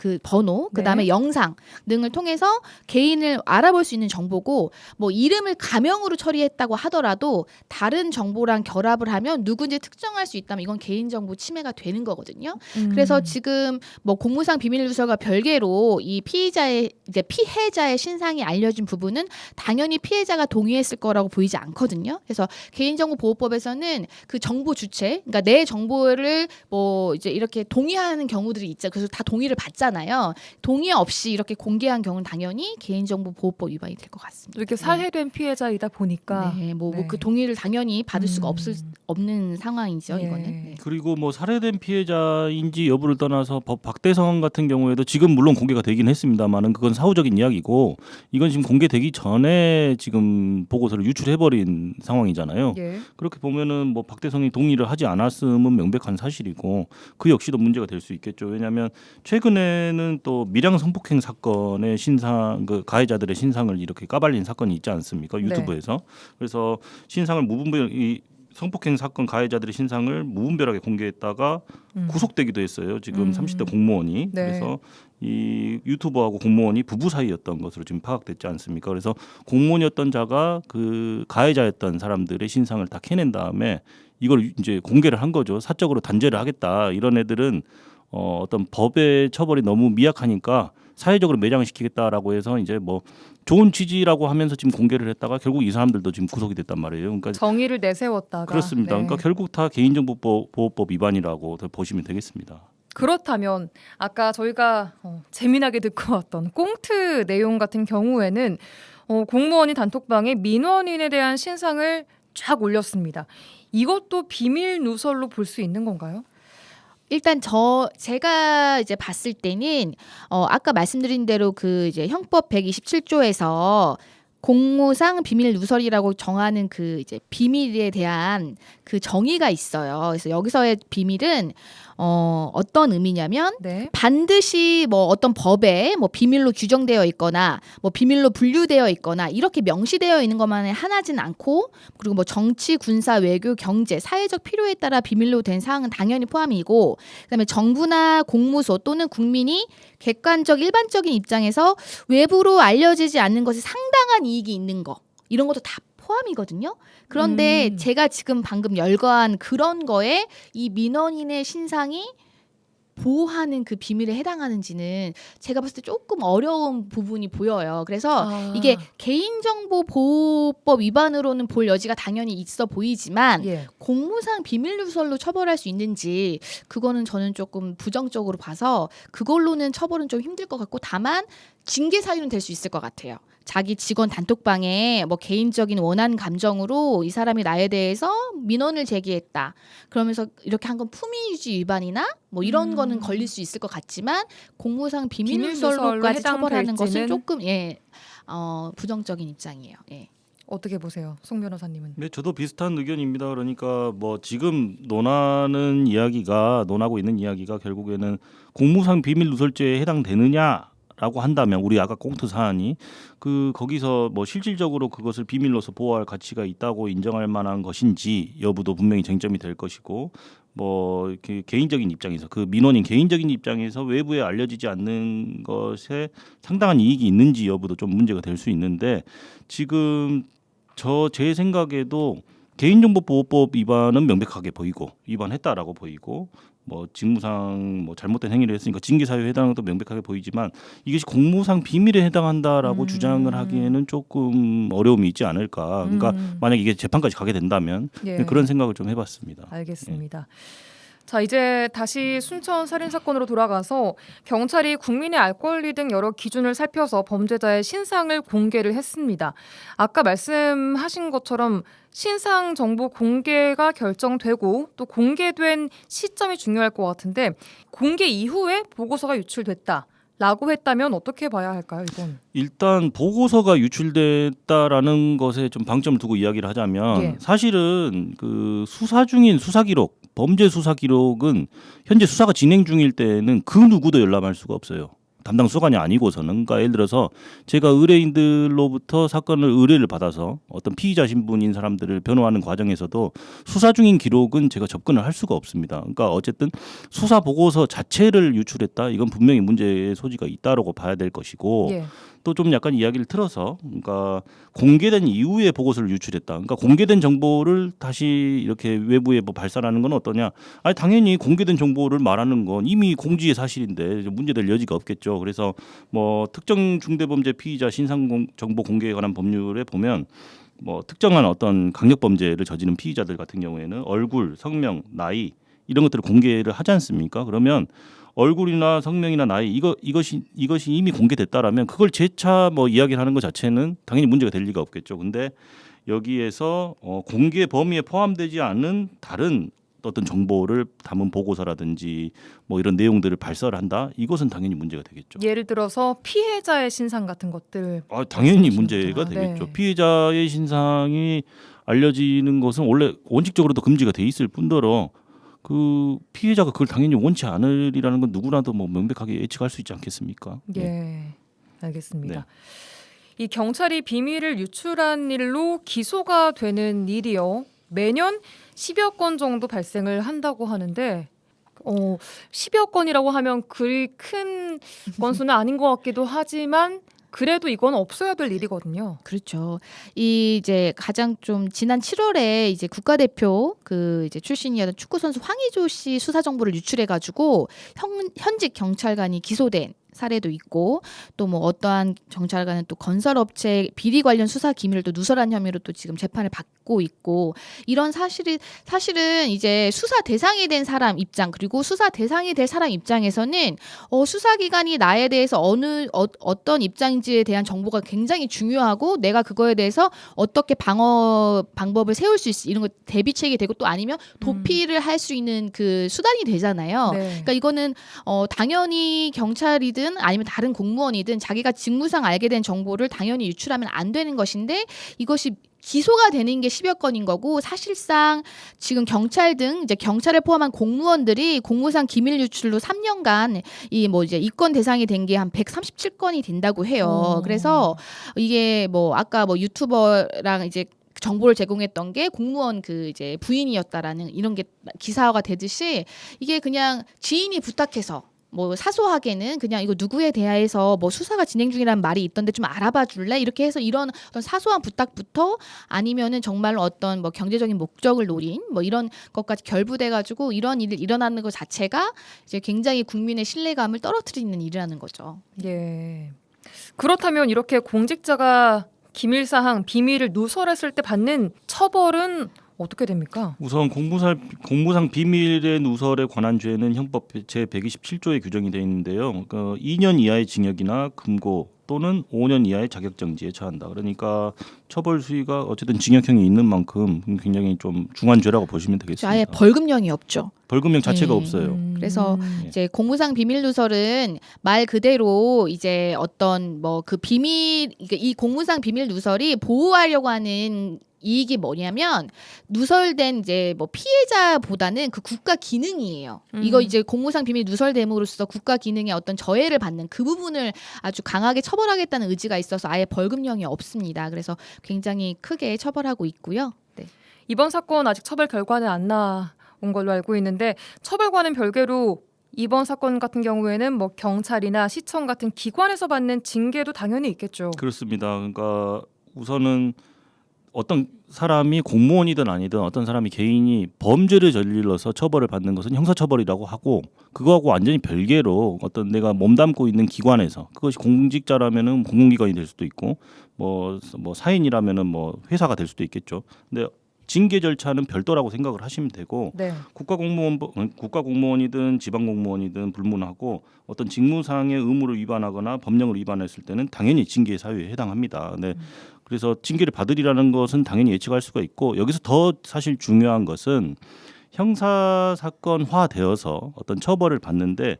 그 번호, 그다음에 네. 영상 등을 통해서 개인을 알아볼 수 있는 정보고 뭐 이름을 가명으로 처리했다고 하더라도 다른 정보랑 결합을 하면 누군지 특정할 수 있다면 이건 개인정보 침해가 되는 거거든요. 그래서 지금 뭐 공무상 비밀누설과 별개로 이 피의자의 이제 피해자의 신상이 알려진 부분은 당연히 피해자가 동의했을 거라고 보이지 않거든요. 그래서 개인정보보호법에서는 그 정보 주체, 그러니까 내 정보를 뭐 이제 이렇게 동의하는 경우들이 있죠. 그래서 다 동의를 받잖아요. 동의 없이 이렇게 공개한 경우는 당연히 개인정보보호법 위반이 될 것 같습니다. 이렇게 살해된 피해자이다 보니까 네, 뭐 네. 그 동의를 당연히 받을 수가 없는 상황이죠. 예. 이거는. 네. 그리고 뭐 살해된 피해자인지 여부를 떠나서 박대성 같은 경우에도 지금 물론 공개가 되긴 했습니다만은 그건 사후적인 이야기고 이건 지금 공개되기 전에 지금 보고서를 유출해버린 상황이잖아요. 예. 그렇게 보면은 뭐 박대성이 동의를 하지 않았음은 명백한 사실이고 그 역시도 문제가 될 수 있겠죠. 왜냐하면 최근에는 또 밀양 성폭행 사건의 신상 그 가해자들의 신상을 이렇게 까발린 사건이 있지 않습니까? 유튜브에서. 그래서 신상을 이 성폭행 사건 가해자들의 신상을 무분별하게 공개했다가 구속되기도 했어요. 지금 30대 공무원이. 네. 그래서 이 유튜버하고 공무원이 부부 사이였던 것으로 지금 파악됐지 않습니까? 그래서 공무원이었던 자가 그 가해자였던 사람들의 신상을 다 캐낸 다음에 이걸 이제 공개를 한 거죠. 사적으로 단죄를 하겠다. 이런 애들은 어떤 법의 처벌이 너무 미약하니까 사회적으로 매장시키겠다라고 해서 이제 뭐 좋은 취지라고 하면서 지금 공개를 했다가 결국 이 사람들도 지금 구속이 됐단 말이에요. 그러니까 정의를 내세웠다가 그렇습니다. 네. 그러니까 결국 다 개인정보보호법 위반이라고 보시면 되겠습니다. 그렇다면 아까 저희가 재미나게 듣고 왔던 꽁트 내용 같은 경우에는 공무원이 단톡방에 민원인에 대한 신상을 쫙 올렸습니다. 이것도 비밀 누설로 볼 수 있는 건가요? 일단 제가 이제 봤을 때는 아까 말씀드린 대로 그 이제 형법 127조에서 공무상 비밀 누설이라고 정하는 그 이제 비밀에 대한 그 정의가 있어요. 그래서 여기서의 비밀은 어떤 의미냐면 네. 반드시 뭐 어떤 법에 뭐 비밀로 규정되어 있거나 뭐 비밀로 분류되어 있거나 이렇게 명시되어 있는 것만에 하나진 않고 그리고 뭐 정치, 군사, 외교, 경제, 사회적 필요에 따라 비밀로 된 사항은 당연히 포함이고 그다음에 정부나 공무소 또는 국민이 객관적 일반적인 입장에서 외부로 알려지지 않는 것이 상당한 이익이 있는 거 이런 것도 다 포함이거든요. 그런데 제가 지금 방금 열거한 그런 거에 이 민원인의 신상이 보호하는 그 비밀에 해당하는지는 제가 봤을 때 조금 어려운 부분이 보여요. 그래서 이게 개인정보보호법 위반으로는 볼 여지가 당연히 있어 보이지만 예. 공무상 비밀누설로 처벌할 수 있는지 그거는 저는 조금 부정적으로 봐서 그걸로는 처벌은 좀 힘들 것 같고 다만 징계 사유는 될 수 있을 것 같아요. 자기 직원 단톡방에 뭐 개인적인 원한 감정으로 이 사람이 나에 대해서 민원을 제기했다. 그러면서 이렇게 한 건 품위유지 위반이나 뭐 이런 거는 걸릴 수 있을 것 같지만 공무상 비밀누설로까지 처벌하는 것은 조금 부정적인 입장이에요. 예. 어떻게 보세요, 송 변호사님은? 네, 저도 비슷한 의견입니다. 그러니까 뭐 지금 논하고 있는 이야기가 결국에는 공무상 비밀누설죄에 해당되느냐라고 한다면 우리 아까 꽁트 사안이 거기서 뭐 실질적으로 그것을 비밀로서 보호할 가치가 있다고 인정할 만한 것인지 여부도 분명히 쟁점이 될 것이고 뭐 이렇게 개인적인 입장에서 그 민원인 개인적인 입장에서 외부에 알려지지 않는 것에 상당한 이익이 있는지 여부도 좀 문제가 될 수 있는데 지금 제 생각에도 개인정보보호법 위반은 명백하게 보이고 위반했다라고 보이고 뭐 직무상 뭐 잘못된 행위를 했으니까 징계 사유에 해당하는 것도 명백하게 보이지만 이것이 공무상 비밀에 해당한다라고 주장을 하기에는 조금 어려움이 있지 않을까. 그러니까 만약 이게 재판까지 가게 된다면 예. 그런 생각을 좀 해봤습니다. 알겠습니다. 자, 이제 다시 순천 살인 사건으로 돌아가서 경찰이 국민의 알 권리 등 여러 기준을 살펴서 범죄자의 신상을 공개를 했습니다. 아까 말씀하신 것처럼 신상 정보 공개가 결정되고 또 공개된 시점이 중요할 것 같은데 공개 이후에 보고서가 유출됐다라고 했다면 어떻게 봐야 할까요, 이건? 일단 보고서가 유출됐다라는 것에 좀 방점을 두고 이야기를 하자면 예. 사실은 그 수사 중인 수사 기록, 범죄 수사 기록은 현재 수사가 진행 중일 때는 그 누구도 열람할 수가 없어요. 담당 수사관이 아니고서는. 그러니까 예를 들어서 제가 의뢰인들로부터 사건을 의뢰를 받아서 어떤 피의자 신분인 사람들을 변호하는 과정에서도 수사 중인 기록은 제가 접근을 할 수가 없습니다. 그러니까 어쨌든 수사 보고서 자체를 유출했다. 이건 분명히 문제의 소지가 있다라고 봐야 될 것이고 예. 또 좀 약간 이야기를 틀어서 그러니까 공개된 이후에 보고서를 유출했다. 그러니까 공개된 정보를 다시 이렇게 외부에 뭐 발산하는 건 어떠냐? 아니 당연히 공개된 정보를 말하는 건 이미 공지의 사실인데 문제될 여지가 없겠죠. 그래서 뭐 특정 중대범죄 피의자 신상 정보 공개에 관한 법률에 보면 뭐 특정한 어떤 강력 범죄를 저지른 피의자들 같은 경우에는 얼굴, 성명, 나이 이런 것들을 공개를 하지 않습니까? 그러면 얼굴이나 성명이나 나이 이것이 이미 공개됐다라면 그걸 재차 뭐 이야기를 하는 것 자체는 당연히 문제가 될 리가 없겠죠. 근데 여기에서 공개 범위에 포함되지 않은 다른 어떤 정보를 담은 보고서라든지 뭐 이런 내용들을 발설을 한다. 이것은 당연히 문제가 되겠죠. 예를 들어서 피해자의 신상 같은 것들. 당연히 문제가 거구나. 되겠죠. 네. 피해자의 신상이 알려지는 것은 원래 원칙적으로도 금지가 돼 있을 뿐더러 그 피해자가 그걸 당연히 원치 않으리라는 건 누구나도 뭐 명백하게 예측할 수 있지 않겠습니까? 예, 알겠습니다. 네. 이 경찰이 비밀을 유출한 일로 기소가 되는 일이요. 매년 10여 건 정도 발생을 한다고 하는데 10여 건이라고 하면 그리 큰 건수는 아닌 것 같기도 하지만 그래도 이건 없어야 될 일이거든요. 그렇죠. 이 이제 가장 좀 지난 7월에 이제 국가대표 그 이제 출신이었던 축구 선수 황의조 씨 수사 정보를 유출해 가지고 현직 경찰관이 기소된 사례도 있고 또 뭐 어떠한 경찰관은 또 건설업체 비리 관련 수사 기밀을 또 누설한 혐의로 또 지금 재판을 받고 있고 이런 사실은 이제 수사 대상이 된 사람 입장 그리고 수사 대상이 될 사람 입장에서는 수사기관이 나에 대해서 어떤 입장인지에 대한 정보가 굉장히 중요하고 내가 그거에 대해서 어떻게 방어 방법을 세울 수 있을지 이런 거 대비책이 되고 또 아니면 도피를 할 수 있는 그 수단이 되잖아요. 네. 그러니까 이거는 당연히 경찰이든 아니면 다른 공무원이든 자기가 직무상 알게 된 정보를 당연히 유출하면 안 되는 것인데 이것이 기소가 되는 게 10여 건인 거고 사실상 지금 경찰 등 이제 경찰을 포함한 공무원들이 공무상 기밀 유출로 3년간 이 뭐 이제 입건 대상이 된 게 한 137건이 된다고 해요. 그래서 이게 뭐 아까 뭐 유튜버랑 이제 정보를 제공했던 게 공무원 그 이제 부인이었다라는 이런 게 기사화가 되듯이 이게 그냥 지인이 부탁해서 뭐 사소하게는 그냥 이거 누구에 대해서 뭐 수사가 진행 중이라는 말이 있던데 좀 알아봐 줄래? 이렇게 해서 이런 어떤 사소한 부탁부터 아니면은 정말로 어떤 뭐 경제적인 목적을 노린 뭐 이런 것까지 결부돼 가지고 이런 일이 일어나는 것 자체가 이제 굉장히 국민의 신뢰감을 떨어뜨리는 일이라는 거죠. 예. 그렇다면 이렇게 공직자가 기밀사항, 비밀을 누설했을 때 받는 처벌은 어떻게 됩니까? 우선 공무상 비밀의 누설에 관한 죄는 형법 제 127조에 규정이 되어 있는데요. 2년 이하의 징역이나 금고 또는 5년 이하의 자격정지에 처한다. 그러니까 처벌 수위가 어쨌든 징역형이 있는 만큼 굉장히 좀 중한 죄라고 보시면 되겠습니다. 아예 벌금형이 없죠. 벌금형 자체가 네. 없어요. 그래서 이제 공무상 비밀 누설은 말 그대로 이제 어떤 뭐 그 비밀 이 공무상 비밀 누설이 보호하려고 하는 이익이 뭐냐면 누설된 이제 뭐 피해자보다는 그 국가 기능이에요. 이거 이제 공무상 비밀 누설됨으로써 국가 기능에 어떤 저해를 받는 그 부분을 아주 강하게 처벌하겠다는 의지가 있어서 아예 벌금형이 없습니다. 그래서 굉장히 크게 처벌하고 있고요. 네. 이번 사건 아직 처벌 결과는 안 나온 걸로 알고 있는데 처벌과는 별개로 이번 사건 같은 경우에는 뭐 경찰이나 시청 같은 기관에서 받는 징계도 당연히 있겠죠. 그렇습니다. 그러니까 우선은 어떤 사람이 공무원이든 아니든 어떤 사람이 개인이 범죄를 저질러서 처벌을 받는 것은 형사처벌이라고 하고 그거하고 완전히 별개로 어떤 내가 몸담고 있는 기관에서 그것이 공직자라면은 공공기관이 될 수도 있고 뭐 사인이라면은 뭐 회사가 될 수도 있겠죠. 근데 징계 절차는 별도라고 생각을 하시면 되고 네. 국가공무원이든 지방공무원이든 불문하고 어떤 직무상의 의무를 위반하거나 법령을 위반했을 때는 당연히 징계 사유에 해당합니다. 네. 그래서 징계를 받으리라는 것은 당연히 예측할 수가 있고 여기서 더 사실 중요한 것은 형사 사건화되어서 어떤 처벌을 받는데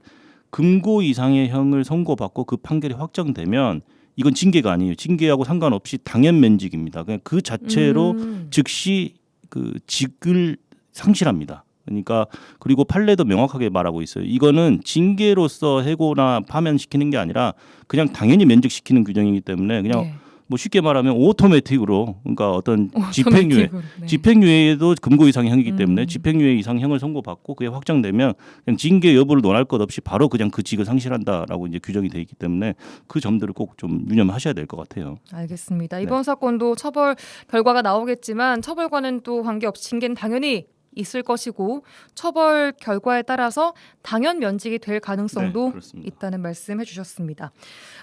금고 이상의 형을 선고받고 그 판결이 확정되면 이건 징계가 아니에요. 징계하고 상관없이 당연 면직입니다. 그냥 그 자체로 즉시 그 직을 상실합니다. 그러니까 그리고 판례도 명확하게 말하고 있어요. 이거는 징계로서 해고나 파면시키는 게 아니라 그냥 당연히 면직시키는 규정이기 때문에 그냥 네. 뭐 쉽게 말하면 오토매틱으로 그러니까 어떤 집행유예 네. 집행유예도 금고 이상의 형이기 때문에 집행유예 이상 형을 선고받고 그게 확정되면 그냥 징계 여부를 논할 것 없이 바로 그냥 그 직을 상실한다라고 이제 규정이 돼 있기 때문에 그 점들을 꼭 좀 유념하셔야 될 것 같아요. 알겠습니다. 이번 사건도 처벌 결과가 나오겠지만 처벌과는 또 관계없이 징계는 당연히 있을 것이고 처벌 결과에 따라서 당연 면직이 될 가능성도 네, 그렇습니다. 있다는 말씀 해주셨습니다.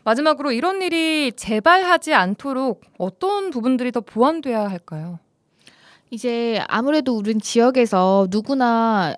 마지막으로 이런 일이 재발하지 않도록 어떤 부분들이 더 보완돼야 할까요? 이제 아무래도 우린 지역에서 누구나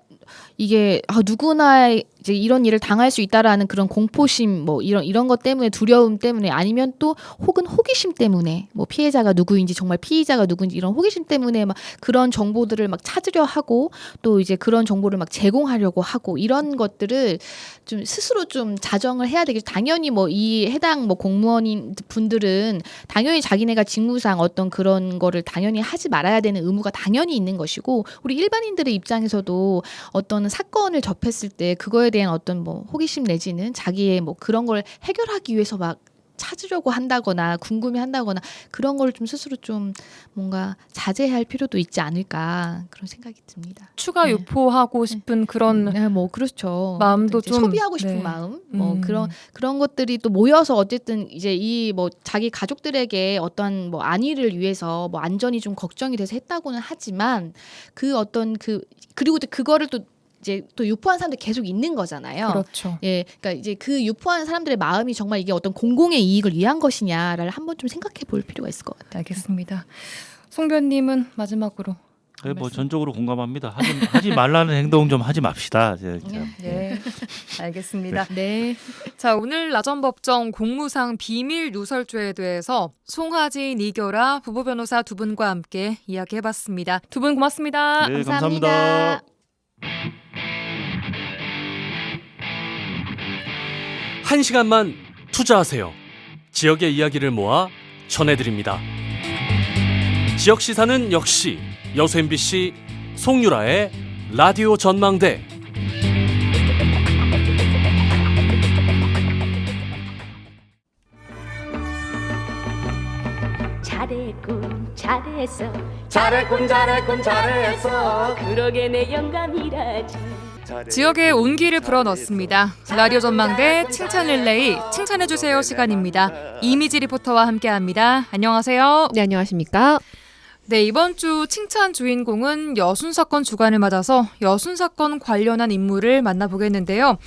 이게 누구나 이제 이런 일을 당할 수 있다라는 그런 공포심 뭐 이런 것 때문에 두려움 때문에 아니면 또 혹은 호기심 때문에 뭐 피해자가 누구인지 정말 피의자가 누구인지 이런 호기심 때문에 막 그런 정보들을 막 찾으려 하고 또 이제 그런 정보를 막 제공하려고 하고 이런 것들을 좀 스스로 좀 자정을 해야 되겠죠. 당연히 뭐 이 해당 뭐 공무원인 분들은 당연히 자기네가 직무상 어떤 그런 거를 당연히 하지 말아야 되는 의무가 당연히 있는 것이고 우리 일반인들의 입장에서도 어떤 사건을 접했을 때 그거에 대한 어떤 뭐 호기심 내지는 자기의 뭐 그런 걸 해결하기 위해서 막 찾으려고 한다거나 궁금해한다거나 그런 걸 좀 스스로 좀 뭔가 자제할 필요도 있지 않을까 그런 생각이 듭니다. 추가 네. 유포하고 싶은 그런 네, 뭐 그렇죠. 마음도 이제 좀 소비하고 싶은 네. 마음, 뭐 그런 것들이 또 모여서 어쨌든 이제 이 뭐 자기 가족들에게 어떤 뭐 안위를 위해서 뭐 안전이 좀 걱정이 돼서 했다고는 하지만 그 어떤 그리고 또 그거를 또 이제 또 유포한 사람들이 계속 있는 거잖아요. 그렇죠. 예, 그러니까 이제 그 유포한 사람들의 마음이 정말 이게 어떤 공공의 이익을 위한 것이냐를 한번 좀 생각해 볼 필요가 있을 것 같아요. 알겠습니다. 송변님은 마지막으로. 네, 뭐 전적으로 공감합니다. 하지 말라는 행동 좀 하지 맙시다. 네, 알겠습니다. 네. 자, 오늘 나전법정 공무상 비밀 누설죄에 대해서 송하진, 이결아 부부 변호사 두 분과 함께 이야기해봤습니다. 두 분 고맙습니다. 네, 감사합니다. 감사합니다. 1시간만 투자하세요. 지역의 이야기를 모아 전해드립니다. 지역 시사는 역시 여수 MBC 송유라의 라디오 전망대. 잘했군 잘했어 잘했군 잘했어 그러게 내 영감이라지 지역의 온기를 불어넣습니다. 라디오 전망대 칭찬 릴레이 칭찬해주세요 시간입니다. 이미지 리포터와 함께합니다. 안녕하세요. 네, 안녕하십니까? 네, 이번 주 칭찬 주인공은 여순 사건 주간을 맞아서 여순 사건 관련한 인물을 만나보겠는데요.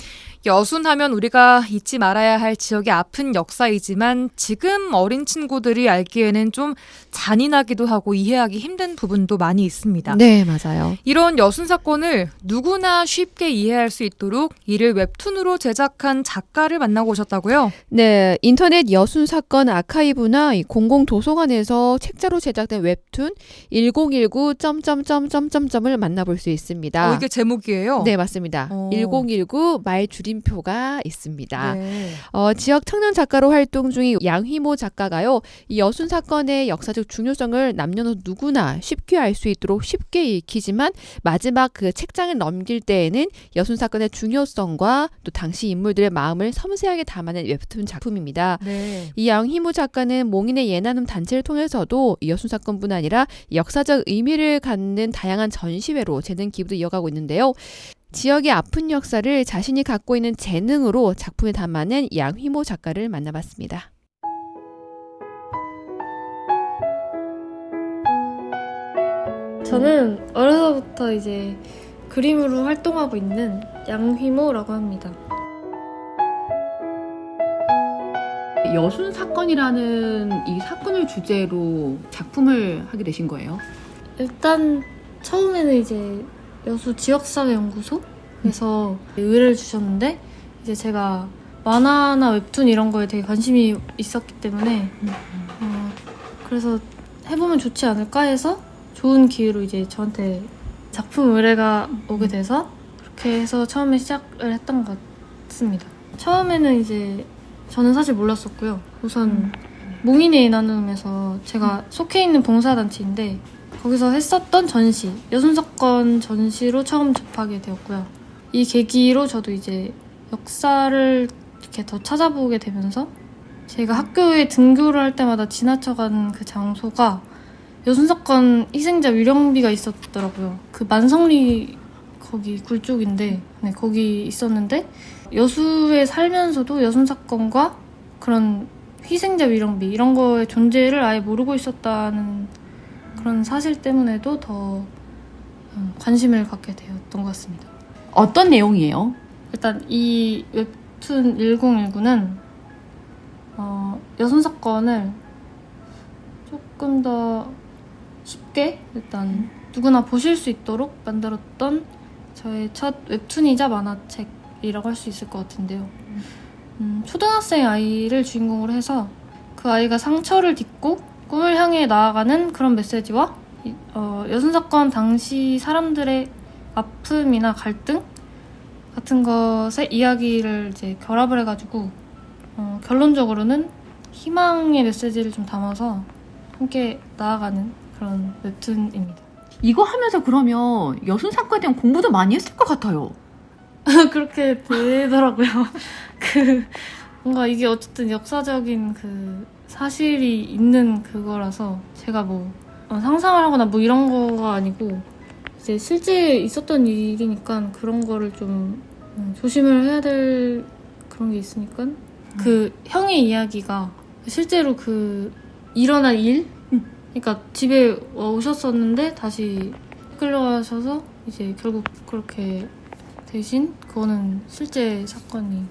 여순 하면 우리가 잊지 말아야 할 지역의 아픈 역사이지만 지금 어린 친구들이 알기에는 좀 잔인하기도 하고 이해하기 힘든 부분도 많이 있습니다. 네, 맞아요. 이런 여순 사건을 누구나 쉽게 이해할 수 있도록 이를 웹툰으로 제작한 작가를 만나고 오셨다고요? 네, 인터넷 여순 사건 아카이브나 공공도서관에서 책자로 제작된 웹툰 1019.을 만나볼 수 있습니다. 이게 제목이에요? 네, 맞습니다. 1019 말 줄임표가 있습니다. 네. 지역 청년 작가로 활동 중인 양휘모 작가가요. 이 여순 사건의 역사적 중요성을 남녀노소 누구나 쉽게 알 수 있도록 쉽게 읽히지만 마지막 그 책장을 넘길 때에는 여순 사건의 중요성과 또 당시 인물들의 마음을 섬세하게 담아낸 웹툰 작품입니다. 네. 이 양휘모 작가는 몽인의 예나눔 단체를 통해서도 이 여순 사건뿐 아니라 역사적 의미를 갖는 다양한 전시회로 재능 기부도 이어가고 있는데요. 지역의 아픈 역사를 자신이 갖고 있는 재능으로 작품에 담아낸 양휘모 작가를 만나봤습니다. 저는 어려서부터 이제 그림으로 활동하고 있는 양휘모라고 합니다. 여순 사건이라는 이 사건을 주제로 작품을 하게 되신 거예요? 일단 처음에는 이제 여수 지역사회연구소에서 의뢰를 주셨는데 이제 제가 만화나 웹툰 이런 거에 되게 관심이 있었기 때문에 그래서 해보면 좋지 않을까 해서 좋은 기회로 이제 저한테 작품 의뢰가 오게 돼서 그렇게 해서 처음에 시작을 했던 것 같습니다. 처음에는 이제 저는 사실 몰랐었고요. 우선 몽인의 나눔에서 제가 속해 있는 봉사단체인데 거기서 했었던 전시, 여순사건 전시로 처음 접하게 되었고요. 이 계기로 저도 이제 역사를 이렇게 더 찾아보게 되면서 제가 학교에 등교를 할 때마다 지나쳐간 그 장소가 여순사건 희생자 위령비가 있었더라고요. 그 만성리 거기 굴 쪽인데 네, 거기 있었는데 여수에 살면서도 여순사건과 그런 희생자 위령비 이런 거의 존재를 아예 모르고 있었다는 그런 사실 때문에도 더 관심을 갖게 되었던 것 같습니다. 어떤 내용이에요? 일단 이 웹툰 1019는 여순사건을 조금 더 쉽게 일단 누구나 보실 수 있도록 만들었던 저의 첫 웹툰이자 만화책이라고 할 수 있을 것 같은데요. 초등학생 아이를 주인공으로 해서 그 아이가 상처를 딛고 꿈을 향해 나아가는 그런 메시지와 여순사건 당시 사람들의 아픔이나 갈등 같은 것의 이야기를 이제 결합을 해가지고 결론적으로는 희망의 메시지를 좀 담아서 함께 나아가는 그런 웹툰입니다. 이거 하면서 그러면 여순 사건에 대한 공부도 많이 했을 것 같아요. 그렇게 되더라고요. 뭔가 이게 어쨌든 역사적인 그 사실이 있는 그거라서 제가 뭐 상상을 하거나 뭐 이런 거가 아니고 이제 실제 있었던 일이니까 그런 거를 좀 조심을 해야 될 그런 게 있으니까 그 형의 이야기가 실제로 그 일어난 일? 그러니까 집에 오셨었는데 다시 끌려가셔서 이제 결국 그렇게 대신 그거는 실제 사건이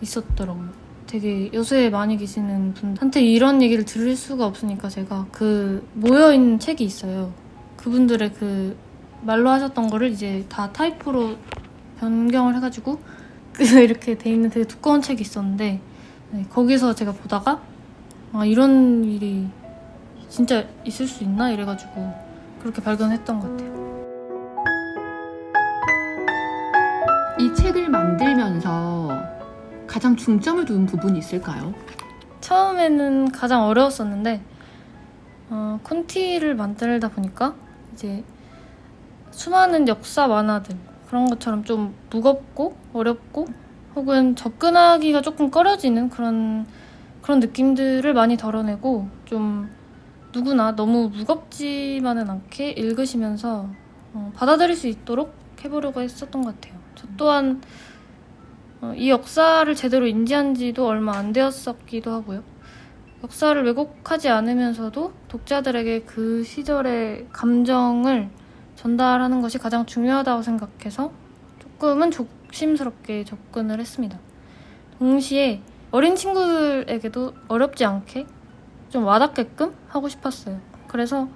있었더라고요. 되게 여수에 많이 계시는 분한테 이런 얘기를 들을 수가 없으니까 제가 그 모여있는 책이 있어요. 그분들의 그 말로 하셨던 거를 이제 다 타이프로 변경을 해가지고 이렇게 돼 있는 되게 두꺼운 책이 있었는데 네, 거기서 제가 보다가 이런 일이 진짜 있을 수 있나 이래가지고 그렇게 발견했던 것 같아요. 이 책을 만들면서 가장 중점을 둔 부분이 있을까요? 처음에는 가장 어려웠었는데 콘티를 만들다 보니까 이제 수많은 역사 만화들 그런 것처럼 좀 무겁고 어렵고 혹은 접근하기가 조금 꺼려지는 그런 느낌들을 많이 덜어내고 좀 누구나 너무 무겁지만은 않게 읽으시면서 받아들일 수 있도록 해보려고 했었던 것 같아요. 저 또한 이 역사를 제대로 인지한 지도 얼마 안 되었었기도 하고요. 역사를 왜곡하지 않으면서도 독자들에게 그 시절의 감정을 전달하는 것이 가장 중요하다고 생각해서 조금은 조심스럽게 접근을 했습니다. 동시에 어린 친구들에게도 어렵지 않게 좀 와닿게끔 하고 싶었어요. 그래서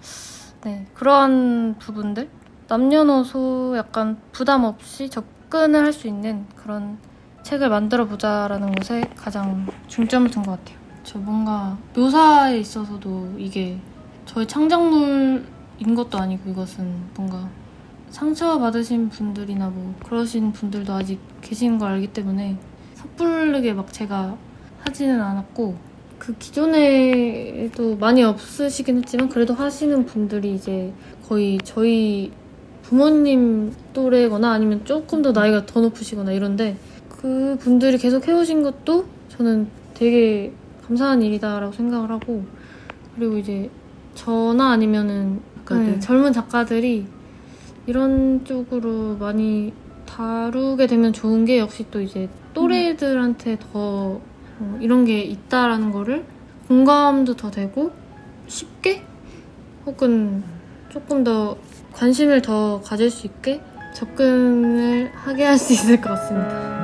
네, 그러한 부분들 남녀노소 약간 부담 없이 접근을 할 수 있는 그런 책을 만들어 보자라는 것에 가장 중점을 둔 것 같아요. 저 뭔가 묘사에 있어서도 이게 저의 창작물인 것도 아니고 이것은 뭔가 상처받으신 분들이나 뭐 그러신 분들도 아직 계신 걸 알기 때문에 섣부르게 막 제가 하지는 않았고 그 기존에도 많이 없으시긴 했지만 그래도 하시는 분들이 이제 거의 저희 부모님 또래거나 아니면 조금 더 나이가 더 높으시거나 이런데 그 분들이 계속 해오신 것도 저는 되게 감사한 일이다라고 생각을 하고 그리고 이제 저나 아니면은 네, 젊은 작가들이 이런 쪽으로 많이 다루게 되면 좋은 게 역시 또 이제 또래들한테 더 이런 게 있다라는 거를 공감도 더 되고 쉽게 혹은 조금 더 관심을 더 가질 수 있게 접근을 하게 할 수 있을 것 같습니다.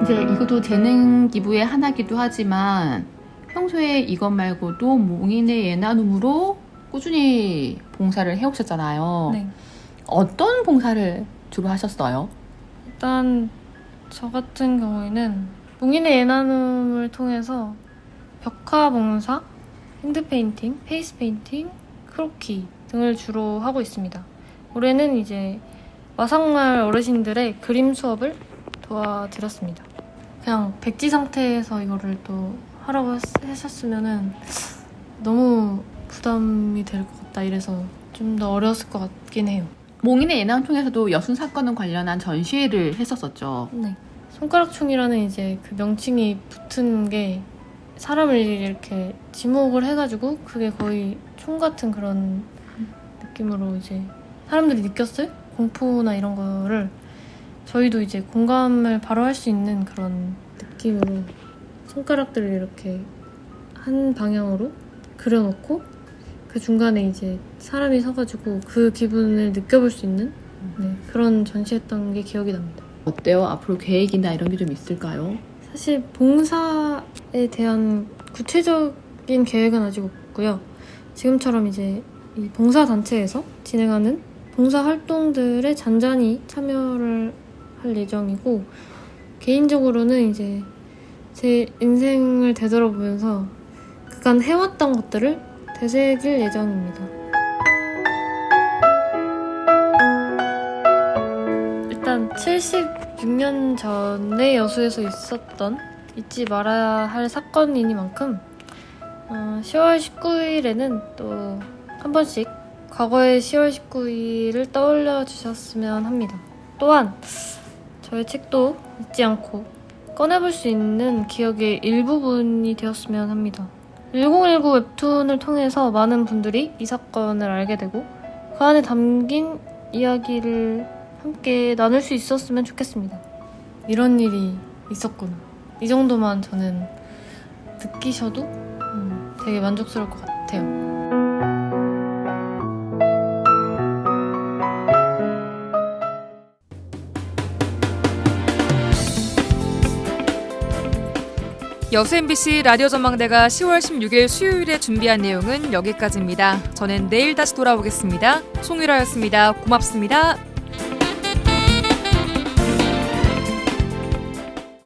이제 이것도 재능 기부의 하나기도 하지만 평소에 이것 말고도 몽인의 예나눔으로 꾸준히 봉사를 해오셨잖아요. 네. 어떤 봉사를 주로 하셨어요? 일단 저 같은 경우에는 몽인의 예나눔을 통해서 벽화 봉사, 핸드 페인팅, 페이스 페인팅, 크로키 등을 주로 하고 있습니다. 올해는 이제 마상마을 어르신들의 그림 수업을 도와드렸습니다. 그냥 백지 상태에서 이거를 또 하라고 하셨으면은 너무 부담이 될 것 같다 이래서 좀 더 어려웠을 것 같긴 해요. 몽인의 예나눔 통해서도 여순 사건과 관련한 전시회를 했었었죠. 네. 손가락총이라는 이제 그 명칭이 붙은 게 사람을 이렇게 지목을 해가지고 그게 거의 총 같은 그런 느낌으로 이제 사람들이 느꼈을 공포나 이런 거를 저희도 이제 공감을 바로 할 수 있는 그런 느낌으로 손가락들을 이렇게 한 방향으로 그려놓고 그 중간에 이제 사람이 서가지고 그 기분을 느껴볼 수 있는 그런 전시했던 게 기억이 납니다. 어때요? 앞으로 계획이나 이런 게 좀 있을까요? 사실 봉사에 대한 구체적인 계획은 아직 없고요. 지금처럼 이제 이 봉사단체에서 진행하는 봉사 활동들에 잔잔히 참여를 할 예정이고, 개인적으로는 이제 제 인생을 되돌아보면서 그간 해왔던 것들을 되새길 예정입니다. 일단 76년 전에 여수에서 있었던 잊지 말아야 할 사건이니만큼 10월 19일에는 또 한 번씩 과거의 10월 19일을 떠올려 주셨으면 합니다. 또한 저의 책도 잊지 않고 꺼내볼 수 있는 기억의 일부분이 되었으면 합니다. 1019 웹툰을 통해서 많은 분들이 이 사건을 알게 되고 그 안에 담긴 이야기를 함께 나눌 수 있었으면 좋겠습니다. 이런 일이 있었구나. 이 정도만 저는 느끼셔도 되게 만족스러울 것 같아요. 여수 MBC 라디오 전망대가 10월 16일 수요일에 준비한 내용은 여기까지입니다. 저는 내일 다시 돌아오겠습니다. 송유라였습니다. 고맙습니다.